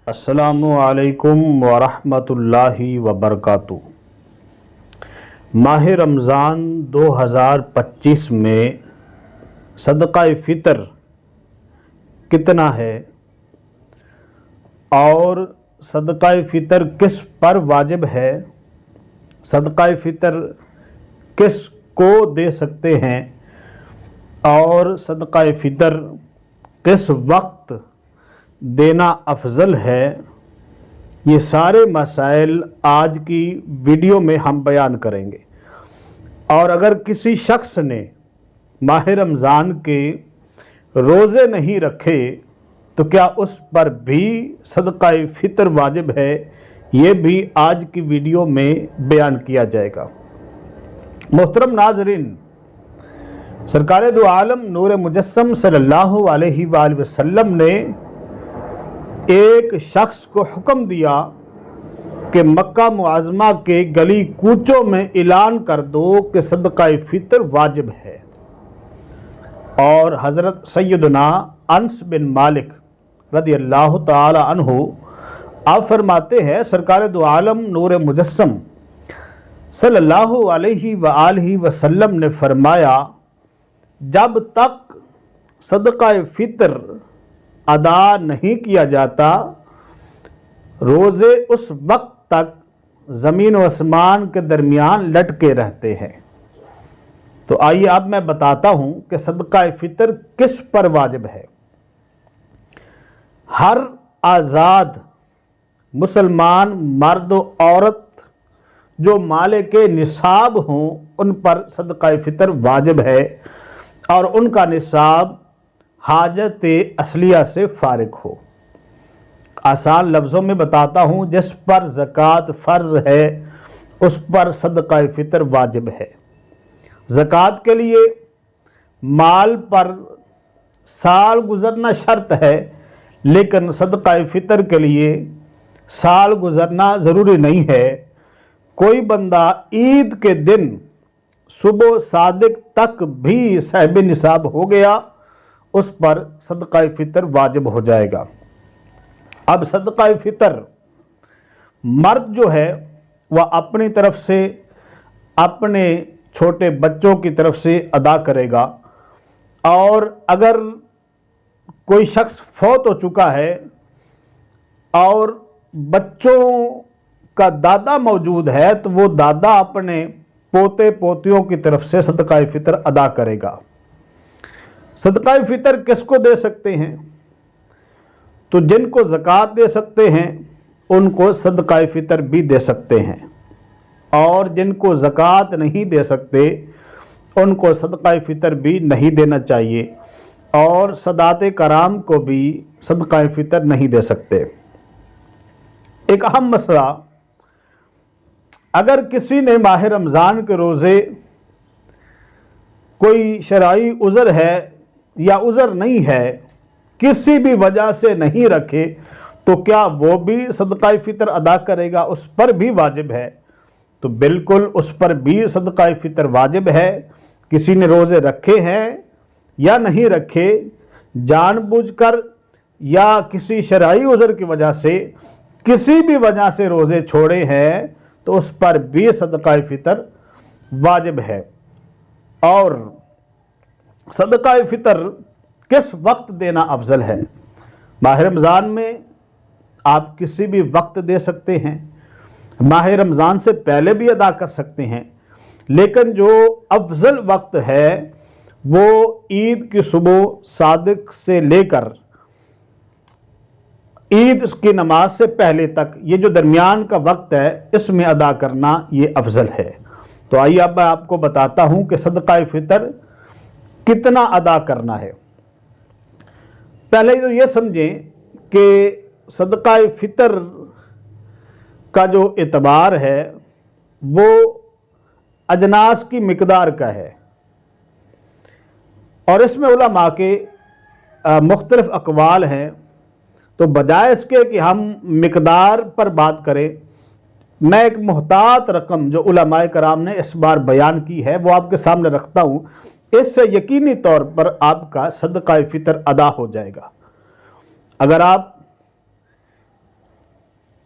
السلام علیکم ورحمۃ اللہ وبرکاتہ۔ ماہ رمضان 2025 میں صدقہ فطر کتنا ہے اور صدقہ فطر کس پر واجب ہے، صدقہ فطر کس کو دے سکتے ہیں اور صدقہ فطر کس وقت دینا افضل ہے، یہ سارے مسائل آج کی ویڈیو میں ہم بیان کریں گے۔ اور اگر کسی شخص نے ماہ رمضان کے روزے نہیں رکھے تو کیا اس پر بھی صدقہ فطر واجب ہے، یہ بھی آج کی ویڈیو میں بیان کیا جائے گا۔ محترم ناظرین، سرکار دو عالم نور مجسم صلی اللہ علیہ وآلہ وسلم نے ایک شخص کو حکم دیا کہ مکہ معظمہ کے گلی کوچوں میں اعلان کر دو کہ صدقہ فطر واجب ہے، اور حضرت سیدنا انس بن مالک رضی اللہ تعالی عنہ آپ فرماتے ہیں سرکار دو عالم نور مجسم صلی اللہ علیہ وآلہ وسلم نے فرمایا، جب تک صدقہ فطر ادا نہیں کیا جاتا روزے اس وقت تک زمین و آسمان کے درمیان لٹکے رہتے ہیں۔ تو آئیے اب میں بتاتا ہوں کہ صدقہ فطر کس پر واجب ہے۔ ہر آزاد مسلمان مرد و عورت جو مالک نصاب ہوں ان پر صدقہ فطر واجب ہے، اور ان کا نصاب حاجت اصلیہ سے فارغ ہو۔ آسان لفظوں میں بتاتا ہوں، جس پر زکوٰۃ فرض ہے اس پر صدقہ فطر واجب ہے۔ زکوٰۃ کے لیے مال پر سال گزرنا شرط ہے، لیکن صدقہ فطر کے لیے سال گزرنا ضروری نہیں ہے۔ کوئی بندہ عید کے دن صبح صادق تک بھی صاحب نصاب ہو گیا، اس پر صدقہ فطر واجب ہو جائے گا۔ اب صدقہ فطر مرد جو ہے وہ اپنی طرف سے اپنے چھوٹے بچوں کی طرف سے ادا کرے گا، اور اگر کوئی شخص فوت ہو چکا ہے اور بچوں کا دادا موجود ہے تو وہ دادا اپنے پوتے پوتیوں کی طرف سے صدقہ فطر ادا کرے گا۔ صدقہ فطر کس کو دے سکتے ہیں؟ تو جن کو زکوٰۃ دے سکتے ہیں ان کو صدقہ فطر بھی دے سکتے ہیں، اور جن کو زکوٰۃ نہیں دے سکتے ان کو صدقہ فطر بھی نہیں دینا چاہیے، اور سادات کرام کو بھی صدقہ فطر نہیں دے سکتے۔ ایک اہم مسئلہ، اگر کسی نے ماہ رمضان کے روزے کوئی شرعی عذر ہے یا عذر نہیں ہے، کسی بھی وجہ سے نہیں رکھے، تو کیا وہ بھی صدقہ فطر ادا کرے گا؟ اس پر بھی واجب ہے۔ تو بالکل اس پر بھی صدقہ فطر واجب ہے۔ کسی نے روزے رکھے ہیں یا نہیں رکھے، جان بوجھ کر یا کسی شرعی عذر کی وجہ سے کسی بھی وجہ سے روزے چھوڑے ہیں تو اس پر بھی صدقہ فطر واجب ہے۔ اور صدقہ فطر کس وقت دینا افضل ہے؟ ماہ رمضان میں آپ کسی بھی وقت دے سکتے ہیں، ماہ رمضان سے پہلے بھی ادا کر سکتے ہیں، لیکن جو افضل وقت ہے وہ عید کی صبح صادق سے لے کر عید کی نماز سے پہلے تک، یہ جو درمیان کا وقت ہے اس میں ادا کرنا یہ افضل ہے۔ تو آئیے اب میں آپ کو بتاتا ہوں کہ صدقہ فطر کتنا ادا کرنا ہے۔ پہلے تو یہ سمجھیں کہ صدقہ فطر کا جو اعتبار ہے وہ اجناس کی مقدار کا ہے، اور اس میں علماء کے مختلف اقوال ہیں۔ تو بجائے اس کے کہ ہم مقدار پر بات کریں، میں ایک محتاط رقم جو علماء کرام نے اس بار بیان کی ہے وہ آپ کے سامنے رکھتا ہوں، اس سے یقینی طور پر آپ کا صدقہ فطر ادا ہو جائے گا۔ اگر آپ